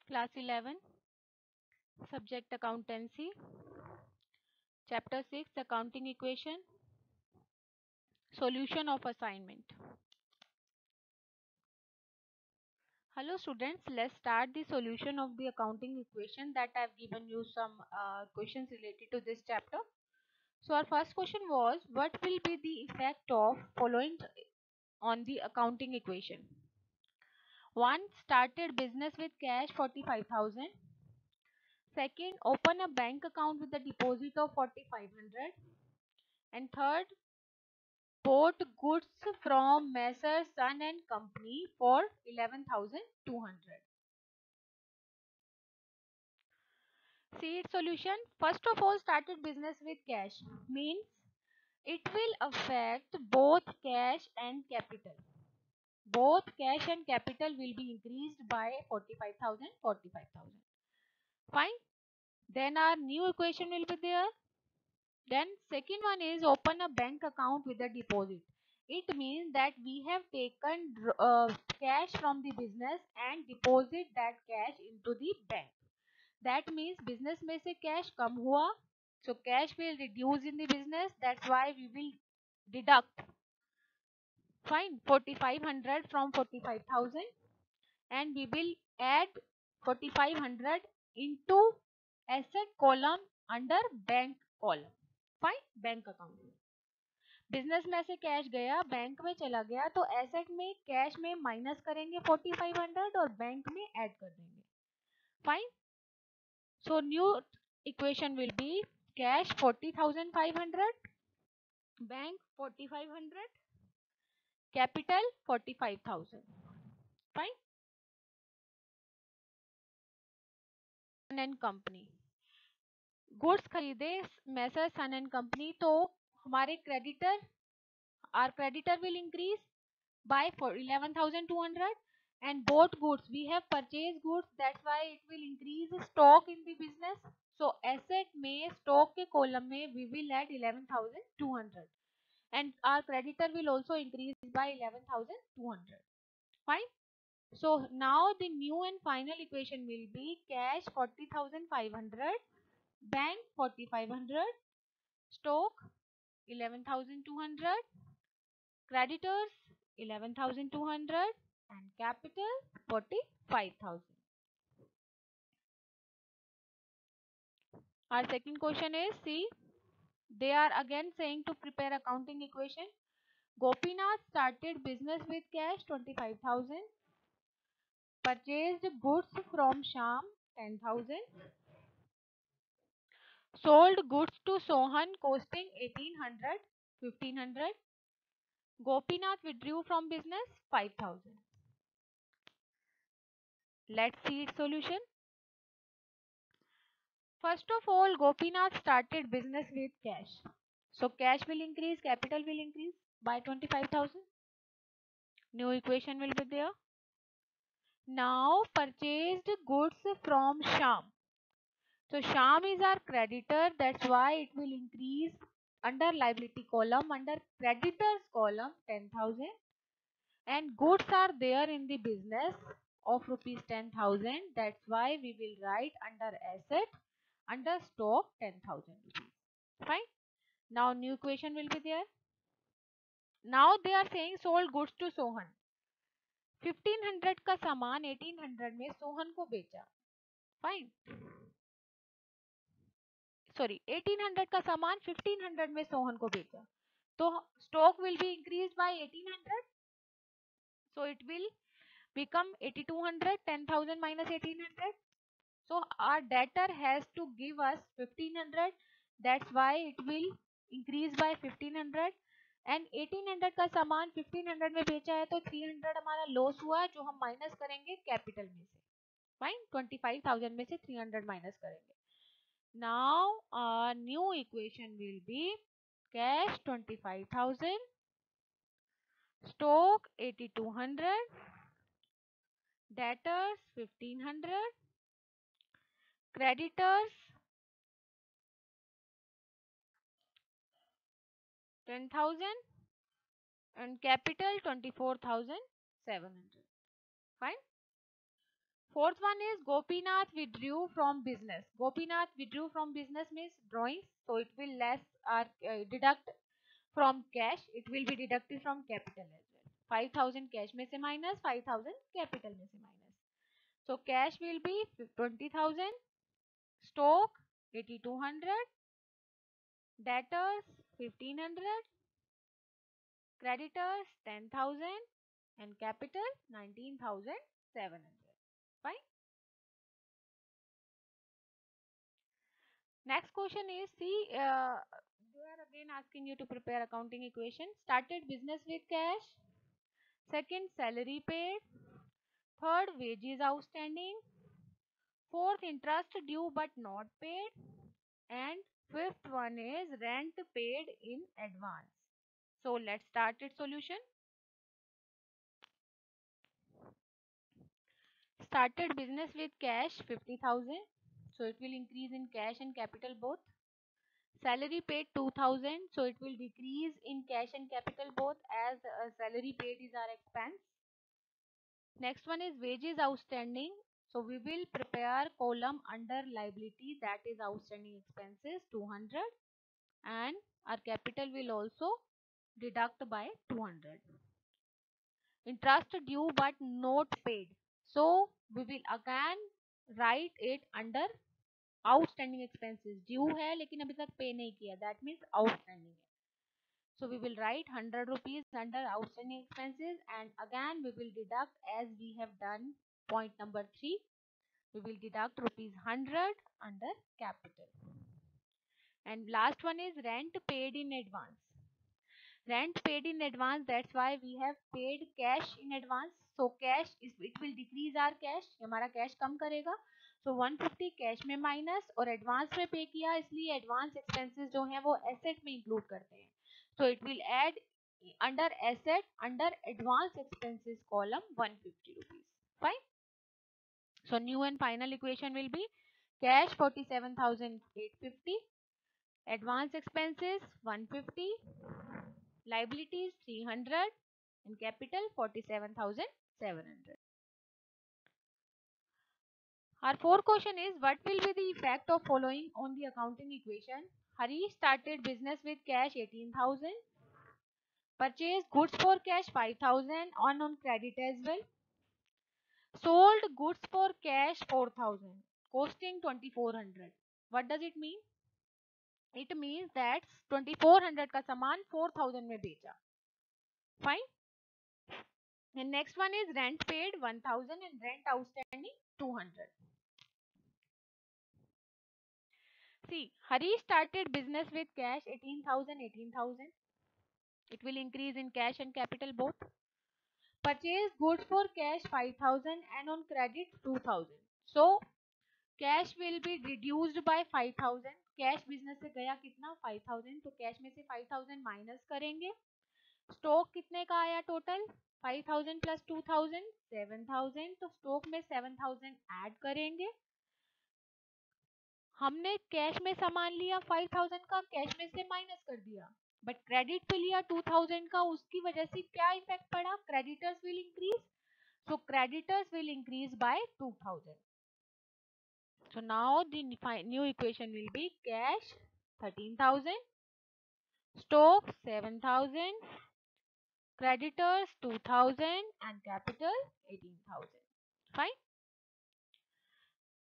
Class 11, Subject Accountancy, Chapter 6, Accounting Equation, Solution of Assignment. Hello students, let's start the solution of the accounting equation that I have given you some questions related to this chapter. So our first question was, what will be the effect of following on the accounting equation? 1. Started business with cash 45,000. Second, open a bank account with a deposit of 4,500. And third, bought goods from Messrs Sun and Company for 11,200. See its solution. First of all, started business with cash means it will affect both cash and capital. Both cash and capital will be increased by 45,000, 45,000. Fine. Then our new equation will be there. Then second one is open a bank account with a deposit. It means that we have taken cash from the business and deposit that cash into the bank. That means business में से cash कम हुआ, so cash will reduce in the business. That's why we will deduct, fine, 4,500 from 45,000, and we will add 4,500 into asset column under bank column. Fine, bank account. Business में से cash गया, bank में चला गया, तो asset में cash में minus करेंगे 4,500 और बैंक में ऐड कर देंगे. Fine. So new equation will be cash 40,500, bank 4,500, capital 45,000. Fine. Son and company goods खरीदे मैसर सन एंड कंपनी, तो हमारे creditor, our creditor will increase by 11,200, and bought goods, we have purchased goods, that's why it will increase stock in the business. So asset में stock के column में we will add 11,200, and our creditor will also increase by 11,200. Fine. So now the new and final equation will be cash 40,500, bank 4,500, stock 11,200, creditors 11,200, and capital 45,000. Our second question is, see, they are again saying to prepare accounting equation. Gopinath started business with cash 25,000, purchased goods from Sham 10,000, sold goods to Sohan costing 1,800, 1,500. Gopinath withdrew from business 5,000. Let's see its solution. First of all, Gopinath started business with cash. So cash will increase, capital will increase by 25,000. New equation will be there. Now purchased goods from Sham. So Sham is our creditor, that's why it will increase under liability column, under creditors column 10,000, and goods are there in the business of rupees 10,000, that's why we will write under asset, under stock 10,000 rupees. Fine. Now new equation will be there. Now they are saying sold goods to Sohan. 1,500 का सामान 1,800 में सोहन को बेचा. Fine. Sorry, 1,800 का सामान 1,500 में सोहन को बेचा. तो stock will be increased by 1,800. So it will become 8,200. 10,000 minus 1,800. So our debtor has to give us 1,500. That's why it will increase by 1,500. And 1,800 का सामान 1,500 में बेचा है, तो 300 हमारा लॉस हुआ, जो हम माइनस करेंगे कैपिटल में से. फाइन. 25,000 में से 300 माइनस करेंगे. Now new equation will be cash 25,000, stock 8,200, debtors 1,500, creditors 10,000, and capital 24,700. Fine. Fourth one is Gopinath withdrew from business. Gopinath withdrew from business means drawings, so it will less or deduct from cash. It will be deducted from capital as well. 5,000 cash में से minus 5,000 capital में से minus. So cash will be 20,000, stock 8,200, debtors 1,500, creditors 10,000 and capital 19,700. Fine. Next question is, see, they are again asking you to prepare accounting equation. Started business with cash. Second, salary paid. Third, wages outstanding. Fourth, interest due but not paid. And fifth one is rent paid in advance. So let's start its solution. Started business with cash 50,000. So it will increase in cash and capital both. Salary paid 2,000, so it will decrease in cash and capital both, as salary paid is our expense. Next one is wages outstanding, so we will prepare column under liability, that is outstanding expenses 200, and our capital will also deduct by 200. Interest due but not paid, so we will again write it under outstanding expenses. Due है लेकिन अभी तक पे नहीं किया, that means outstanding है. So we will write 100 rupees under outstanding expenses, and again we will deduct as we have done point number 3. We will deduct rupees 100 under capital. And last one is rent paid in advance. Rent paid in advance, that's why we have paid cash in advance. So cash is, it will decrease our cash, हमारा cash कम करेगा. So 150 cash में minus और advance में पे किया, इसलिए advance expenses जो हैं वो एसेट में इंक्लूड करते हैं. So it will add under asset under advance expenses column 150 rupees. Fine. So new and final equation will be cash 47,850, advance expenses 150, liabilities 300, and capital 47,700. Our fourth question is, what will be the effect of following on the accounting equation? Harish started business with cash 18,000, purchased goods for cash 5,000 on credit as well, sold goods for cash 4,000, costing 2,400. What does it mean? It means that 2,400 का सामान 4,000 में बेचा. Fine. And next one is rent paid 1,000 and rent outstanding 200. See, Harish started business with cash 18,000, 18,000. It will increase in cash and capital both. Purchased goods for cash 5,000 and on credit 2,000. So, cash will be reduced by 5,000. Cash business से गया कितना 5,000, तो cash में से 5,000 minus करेंगे. Stock कितने का आया टोटल 5,000 प्लस 2,000 7,000, तो स्टॉक में 7,000 ऐड करेंगे. हमने कैश में सामान लिया 5,000 का, कैश में से माइनस कर दिया, बट क्रेडिट पे लिया 2,000 का, उसकी वजह से क्या इफेक्ट पड़ा, creditors will increase. So creditors will increase by 2,000. So now the new equation will be cash 13,000, stock 7,000, creditors 2,000, and capital 18,000. Fine.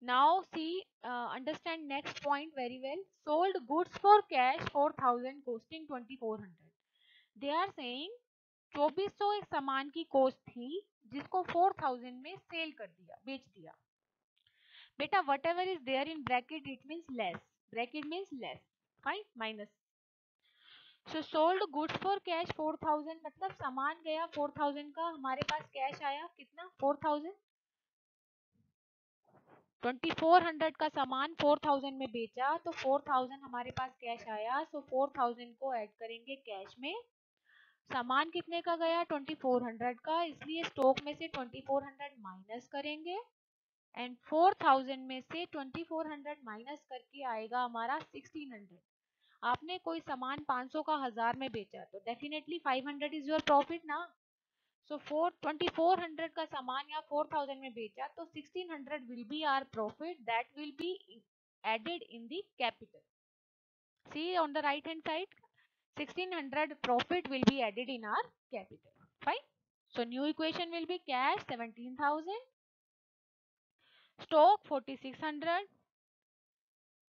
Now see, understand next point very well. Sold goods for cash 4,000, costing 2,400. They are saying 2,400 एक सामान की cost थी जिसको 4,000 में cell कर दिया, बेच दिया. बेटा whatever is there in bracket it means less. Bracket means less. Fine. Minus. So sold goods for cash 4,000, मतलब सामान गया 4,000 का, हमारे पास कैश आया कितना 4,000. 2,400 का सामान 4,000 में बेचा, तो 4,000 हमारे पास कैश आया. सो 4,000 को ऐड करेंगे कैश में. सामान कितने का गया 2,400 का, इसलिए स्टॉक में से 2,400 माइनस करेंगे, एंड 4,000 में से 2,400 माइनस करके आएगा हमारा 1,600. आपने कोई सामान 500 का 1,000 में बेचा, तो डेफिनेटली 500 इज योर प्रॉफिट ना. सो 2400 का सामान या 4000 में बेचा तो 1600 will be our profit that will be added in the capital. See on the right hand side, 1600 profit will be added in our capital. Fine. So new equation will be cash 17,000, stock 4600,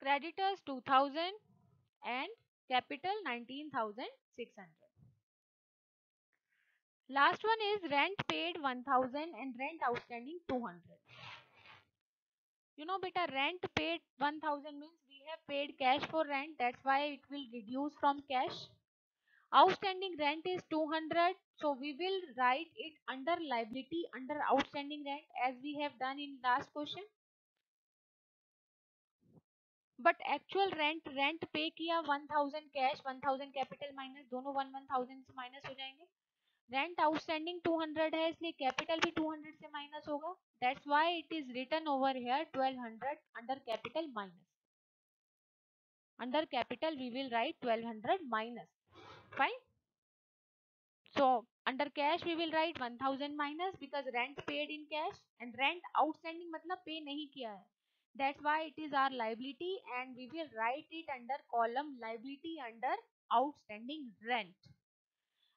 creditors 2000 and capital 19,600. Last one is rent paid 1000 and rent outstanding 200. You know beta, rent paid 1000 means we have paid cash for rent, that's why it will reduce from cash. Outstanding rent is 200, so we will write it under liability under outstanding rent as we have done in last question. But actual rent पे किया 1000 cash 1000 capital minus दोनों 1000 से minus हो जाएंगे. Rent outstanding 200 है इसलिए capital भी 200 से minus होगा. That's why it is written over here 1200 under capital minus. Under capital we will write 1200 minus. Fine. So under cash we will write 1000 minus because rent paid in cash and rent outstanding मतलब pay नहीं किया है. That's why it is our liability and we will write it under column liability under outstanding rent.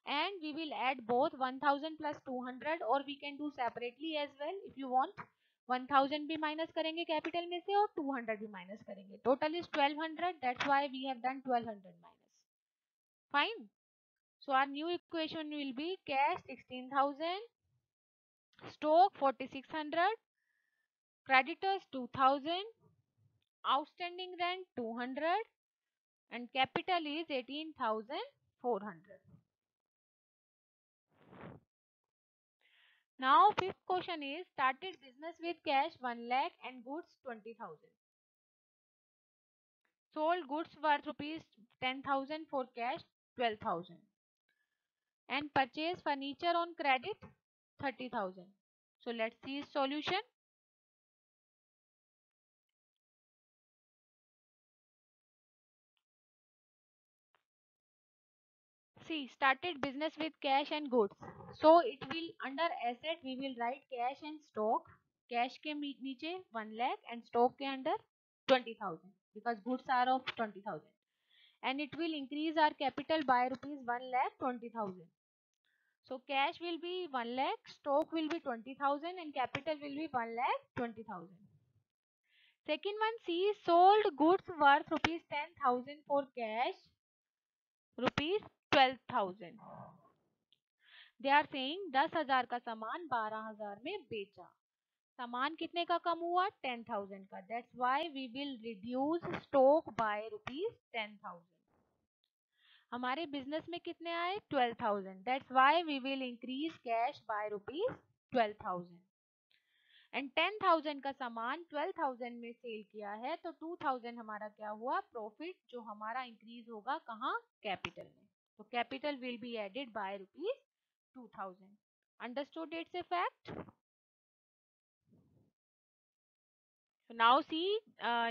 And we will add both 1000 plus 200 or we can do separately as well if you want. 1000 भी minus करेंगे capital में से और 200 भी minus करेंगे. Total is 1200. That's why we have done 1200 minus. Fine. So our new equation will be cash 16,000, stock 4600, creditors 2000, outstanding rent 200 and capital is 18,400. Now fifth question is started business with cash 1 lakh and goods 20,000. Sold goods worth rupees 10,000 for cash 12,000 and purchased furniture on credit 30,000. So let's see solution. See, started business with cash and goods. So it will under asset we will write cash and stock. Cash के नीचे 1 lakh and stock के under 20,000 because goods are of 20,000. And it will increase our capital by rupees 1 lakh 20,000. So cash will be 1 lakh, stock will be 20,000 and capital will be 1 lakh 20,000. Second one, C, sold goods worth rupees 10,000 for cash rupees 12,000. They are saying 10,000 का सामान 12,000 में बेचा. सामान कितने का कम हुआ 10,000 का. That's why we will reduce stock by rupees 10,000. हमारे बिजनेस में कितने आए 12,000. That's why we will increase cash by rupees 12,000. And 10,000 का सामान 12,000 में सेल किया है तो 2,000 हमारा क्या हुआ प्रॉफिट जो हमारा इंक्रीज होगा कहाँ कैपिटल में. तो capital will be added by rupees 2,000. Understood it's a fact? So now see,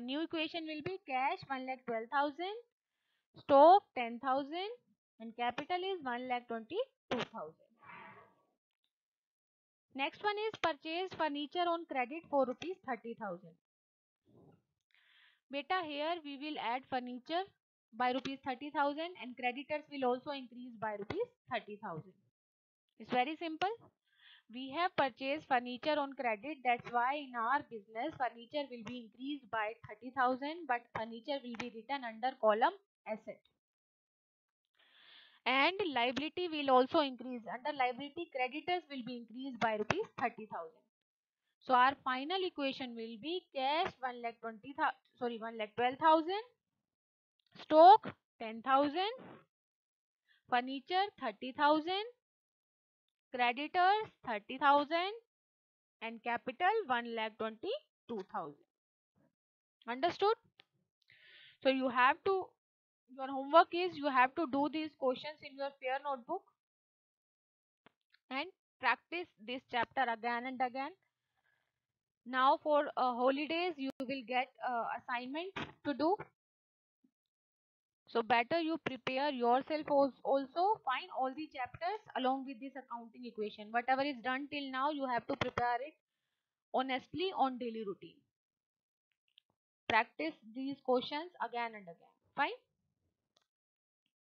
new equation will be cash 1,12,000, stock 10,000 and capital is 1,22,000. Next one is purchased furniture on credit for rupees 30,000. Beta, here we will add furniture by rupees 30,000 and creditors will also increase by rupees 30,000. It's very simple. We have purchased furniture on credit. That's why in our business furniture will be increased by 30,000 but furniture will be written under column asset. And liability will also increase. Under liability creditors will be increased by rupees 30,000. So our final equation will be cash 1,12,000, stock 10,000, furniture 30,000, creditors 30,000 and capital 1,22,000. Understood? So you have to, your homework is you have to do these questions in your fair notebook and practice this chapter again and again. Now for holidays you will get assignment to do. So better you prepare yourself also, find all the chapters along with this accounting equation. Whatever is done till now, you have to prepare it honestly on daily routine. Practice these questions again and again. Fine.